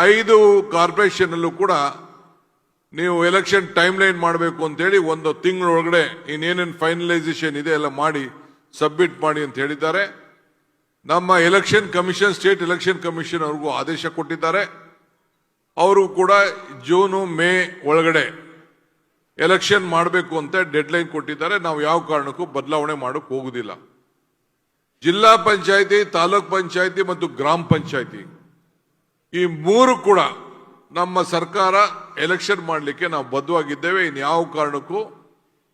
5 corporation ಅಲ್ಲೂ ಕೂಡ ನೀವು ಎಲೆಕ್ಷನ್ ಟೈಮ್ ಲೈನ್ ಮಾಡಬೇಕು ಅಂತೇಳಿ ಒಂದು ತಿಂಗಳೊಳಗಡೆ ಇನ್ನೇನೇನು ಫೈನಲೈಸೇಷನ್ ಇದೆ ಎಲ್ಲ ಮಾಡಿ ಸಬ್ಮಿಟ್ ಮಾಡಿ ಅಂತ ಹೇಳಿದ್ದಾರೆ. ನಮ್ಮ election commission, state election commission ಅವ್ರಿಗೂ ಆದೇಶ ಕೊಟ್ಟಿದ್ದಾರೆ. ಅವರು ಕೂಡ ಜೂನು ಮೇ ಒಳಗಡೆ ಎಲೆಕ್ಷನ್ ಮಾಡಬೇಕು ಅಂತ ಡೆಡ್ ಲೈನ್ ಕೊಟ್ಟಿದ್ದಾರೆ. ನಾವು ಯಾವ ಕಾರಣಕ್ಕೂ ಬದಲಾವಣೆ ಮಾಡೋಕೆ ಹೋಗುದಿಲ್ಲ. ಜಿಲ್ಲಾ ಪಂಚಾಯತಿ, ತಾಲೂಕ್ ಪಂಚಾಯತಿ ಮತ್ತು ಗ್ರಾಮ ಪಂಚಾಯತಿ ಈ 3 ಕೂಡ ನಮ್ಮ ಸರ್ಕಾರ ಎಲೆಕ್ಷನ್ ಮಾಡಲಿಕ್ಕೆ ನಾವು ಬದ್ಧವಾಗಿದ್ದೇವೆ. ಇನ್ಯಾವ ಕಾರಣಕ್ಕೂ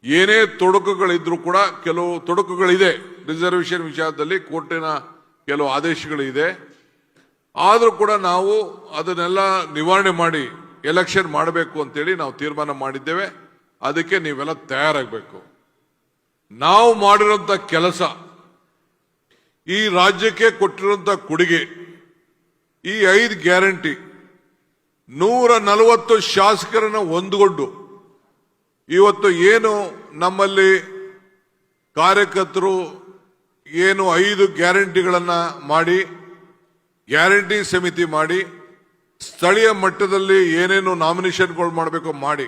ಏನೇ ತೊಡಕುಗಳಿದ್ರೂ ಕೂಡ, ಕೆಲವು ತೊಡಕುಗಳಿದೆ ರಿಸರ್ವೇಶನ್ ವಿಚಾರದಲ್ಲಿ, ಕೋರ್ಟಿನ ಕೆಲವು ಆದೇಶಗಳಿದೆ. ಆದರೂ ಕೂಡ ನಾವು ಅದನ್ನೆಲ್ಲ ನಿವಾರಣೆ ಮಾಡಿ ಎಲೆಕ್ಷನ್ ಮಾಡಬೇಕು ಅಂತೇಳಿ ನಾವು ತೀರ್ಮಾನ ಮಾಡಿದ್ದೇವೆ. ಅದಕ್ಕೆ ನೀವೆಲ್ಲ ತಯಾರಾಗಬೇಕು. ನಾವು ಮಾಡಿರೋಂಥ ಕೆಲಸ, ಈ ರಾಜ್ಯಕ್ಕೆ ಕೊಟ್ಟಿರುವಂತ ಕೊಡುಗೆ, ಈ 5 ಗ್ಯಾರಂಟಿ, 140 ಶಾಸಕರನ್ನ ಹೊಂದಿಕೊಂಡು ಇವತ್ತು ಏನು ನಮ್ಮಲ್ಲಿ ಕಾರ್ಯಕರ್ತರು ಏನು 5 ಗ್ಯಾರಂಟಿಗಳನ್ನ ಮಾಡಿ, ಗ್ಯಾರಂಟಿ ಸಮಿತಿ ಮಾಡಿ, ಸ್ಥಳೀಯ ಮಟ್ಟದಲ್ಲಿ ಏನೇನು ನಾಮಿನೇಷನ್ಗಳು ಮಾಡಬೇಕು ಮಾಡಿ,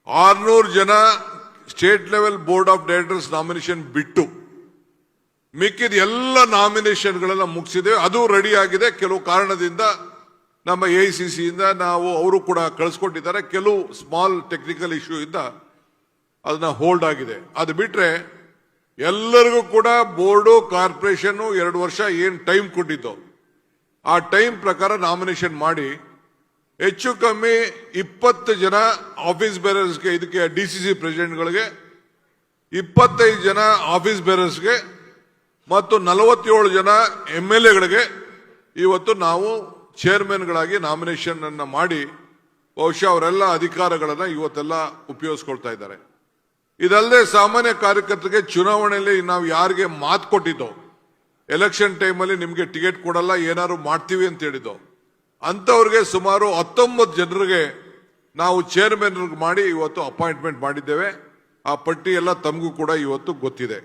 600 ಜನ state level board of directors nomination ಬಿಟ್ಟು ಮಿಕ್ಕಿದ ಎಲ್ಲ ನಾಮಿನೇಷನ್ಗಳನ್ನ ಮುಗಿಸಿದ್ದೇವೆ. ಅದು ರೆಡಿ ಆಗಿದೆ. ಕೆಲವು ಕಾರಣದಿಂದ ನಮ್ಮ AICC ಇಂದ ನಾವು ಅವರು ಕೂಡ ಕಳಿಸ್ಕೊಟ್ಟಿದ್ದಾರೆ. ಕೆಲವು ಸ್ಮಾಲ್ ಟೆಕ್ನಿಕಲ್ ಇಶ್ಯೂ ಇಂದ ಅದನ್ನ ಹೋಲ್ಡ್ ಆಗಿದೆ. ಅದು ಬಿಟ್ರೆ ಎಲ್ಲರಿಗೂ ಕೂಡ ಬೋರ್ಡು, ಕಾರ್ಪೊರೇಷನ್ 2 ವರ್ಷ ಏನ್ ಟೈಮ್ ಕೊಟ್ಟಿದ್ದು ಆ ಟೈಮ್ ಪ್ರಕಾರ ನಾಮಿನೇಷನ್ ಮಾಡಿ ಹೆಚ್ಚು ಕಮ್ಮಿ 20 ಜನ ಆಫೀಸ್ ಬೇರರ್ಸ್ಗೆ, ಇದಕ್ಕೆ DCC ಪ್ರೆಸಿಡೆಂಟ್ಗಳಿಗೆ 25 ಜನ ಆಫೀಸ್ ಬೇರರ್ಸ್ಗೆ ಮತ್ತು 47 ಜನ MLAಗಳಿಗೆ ಇವತ್ತು ನಾವು ಚೇರ್ಮನ್ಗಳಾಗಿ ನಾಮಿನೇಷನ್ ಅನ್ನ ಮಾಡಿ ಬಹುಶಃ ಅವರೆಲ್ಲ ಅಧಿಕಾರಗಳನ್ನ ಇವತ್ತೆಲ್ಲ ಉಪಯೋಗಿಸ್ಕೊಳ್ತಾ ಇದ್ದಾರೆ. ಇದಲ್ಲದೆ ಸಾಮಾನ್ಯ ಕಾರ್ಯಕರ್ತರಿಗೆ ಚುನಾವಣೆಯಲ್ಲಿ ನಾವು ಯಾರಿಗೆ ಮಾತು ಕೊಟ್ಟಿದ್ದೋ, ಎಲೆಕ್ಷನ್ ಟೈಮಲ್ಲಿ ನಿಮಗೆ ಟಿಕೆಟ್ ಕೊಡಲ್ಲ, ಏನಾದ್ರು ಮಾಡ್ತೀವಿ ಅಂತ ಹೇಳಿದ್ದೋ ಅಂತವ್ರಿಗೆ ಸುಮಾರು 19 ಜನರಿಗೆ ನಾವು ಚೇರ್ಮನ್ ಮಾಡಿ ಇವತ್ತು ಅಪಾಯಿಂಟ್ಮೆಂಟ್ ಮಾಡಿದ್ದೇವೆ. ಆ ಪಟ್ಟಿ ಎಲ್ಲ ತಮಗೂ ಕೂಡ ಇವತ್ತು ಗೊತ್ತಿದೆ.